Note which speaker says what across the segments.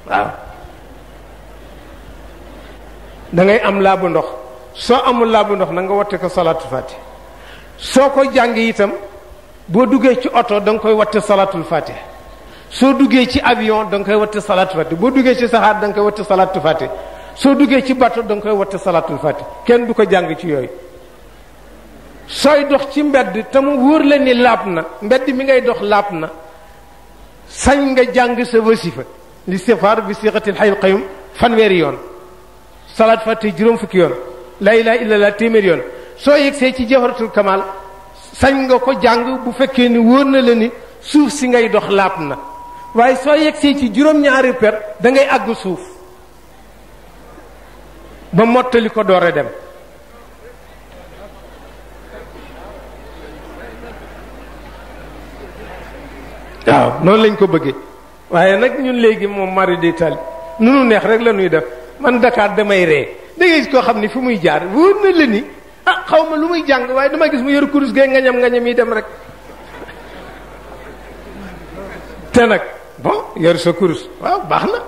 Speaker 1: waaw da ngay am laabu ndox soo amul laabu ndox na nga watte ko salaatul fatiha soo ko jàng itam boo duggee ci oto da nga koy watte salaatul fatiha soo duggee ci avion da nga koy watte salaatul fatiha boo duggee ci saxaar da nga koy watte salaatul fatiha soo duggee ci bato da nga koy watte salaatul fatiha kenn du ko jàng ci yooyu sooy dox ci mbedd te mu wóor la ni laab na mbedd mi ngay dox laab na sañ nga jàng sa wasifa l'istighfar bi siixatil hayyul qayyum fanweeri yoon salaat fatiha juróom fukki yoon la ilaha illallah téeméer yoon soo yegsee ci Diawharatul Kamal sañ nga ko jàng bu fekkee ni wóor na la ni suuf si ngay dox laab na waaye soo yegsee ci juróom-ñaari per da ngay àgg suuf ba mottali ko door a dem waaw noonu lañ ko bëggee waaye nag ñun léegi moom mari de tali nunu neex rek la ñuy def man Dakar damay ree da ngay gis koo xam ni fu muy jaar wóor na la ni ah xaw ma lu muy jàng waaye dama gis mu yor kurus gee ngañam yi dem rek te nag bon yor sa kurus waaw baax na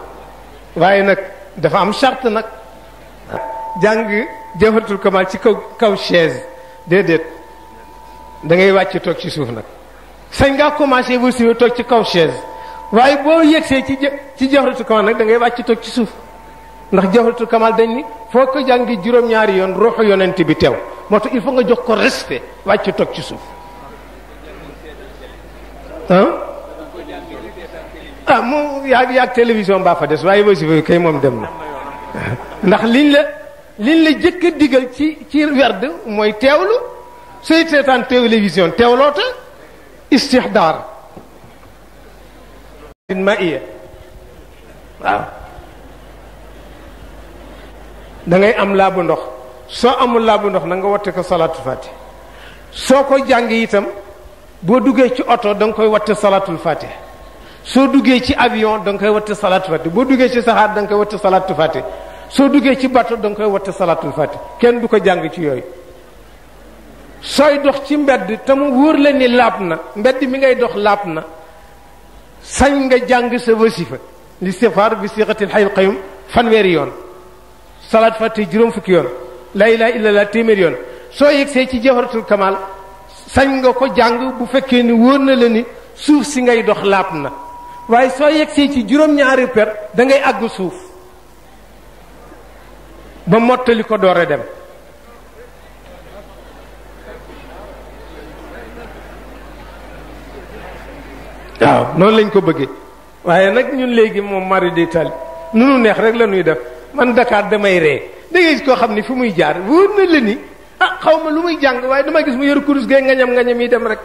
Speaker 1: waaye nag dafa am charte nag jàng Diawharatul Kamal ci kaw chaise déedéet da ngay wàcc toog ci suuf nag sañ ngaa commencé bu siwee toog ci kaw chaise waaye boo yegsee ci Diawharatul Kamal nag da ngay wàcc toog ci suuf ndax Diawharatul Kamal dañ ni foo ko jàngi juróom-ñaari yoon ruuxu yonent bi teew moo tax il faut nga jox ko respect wàcc toog ci suuf mu yaag télévision baa fa des waaye wasifa kay moom dem na ndax liñ la jëkk a digal ci werd mooy teewlu sooy seetaan télévision teewloo ta istihdaar ma iya waaw da ngay am laabu ndox soo amul laabu ndox na nga watte ko salaatul fatiha soo ko jàng itam boo duggee ci oto da nga koy watte salaatul fatiha soo duggee ci avion da nga koy watte salaatul fatiha boo duggee ci saxaar da nga koy watte salaatul fatiha soo duggee ci bato da nga koy watte salaatul fatiha kenn du ko jàng ci yooyu sooy dox ci mbedd te mu wóor la ni laab na mbedd mi ngay dox laab na sañ nga jàng sa wasifa l'istighfar bi siixatil hayyul qayyum fanweeri yoon salaat fatiha juróom fukki yoon la ilaha illallah téeméer yoon soo yegsee ci Diawharatul Kamal sañ nga ko jàng bu fekkee ni wóor na la ni suuf si ngay dox laab na waaye soo yegsee ci juróom-ñaari per da ngay àgg suuf ba mottali ko door a dem waaw noonu lañ ko bëggee waaye nag ñun léegi moom mari de tali nunu neex rek la ñuy def man Dakar damay ree da ngay gis koo xam ni fu muy jaar wóor na la ni ah xaw ma lu muy jàng waaye dama gis mu yor kurus gee ngañam yi dem rek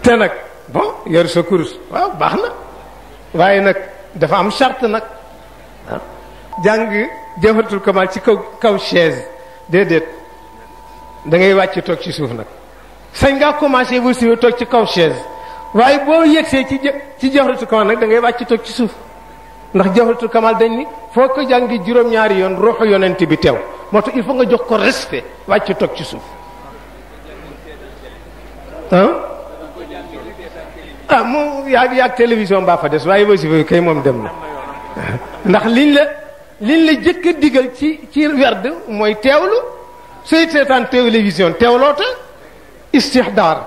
Speaker 1: te nag bon yor sa kurus waaw baax na waaye nag dafa am charte nag jàng Diawharatul Kamal ci kaw chaise déedéet da ngay wàcc toog ci suuf nag sañ ngaa commencé bu siwee toog ci kaw chaise waaye boo yegsee ci Diawharatul Kamal nag da ngay wàcc toog ci suuf ndax Diawharatul Kamal dañ ni foo ko jàngi juróom-ñaari yoon ruuxu yonent bi teew moo tax il faut nga jox ko respect wàcc toog ci suuf mu yaag télévision baa fa des waaye wasifa kay moom dem na ndax liñ la jëkk a digal ci werd mooy teewlu sooy seetaan télévision teewloo ta istihdaar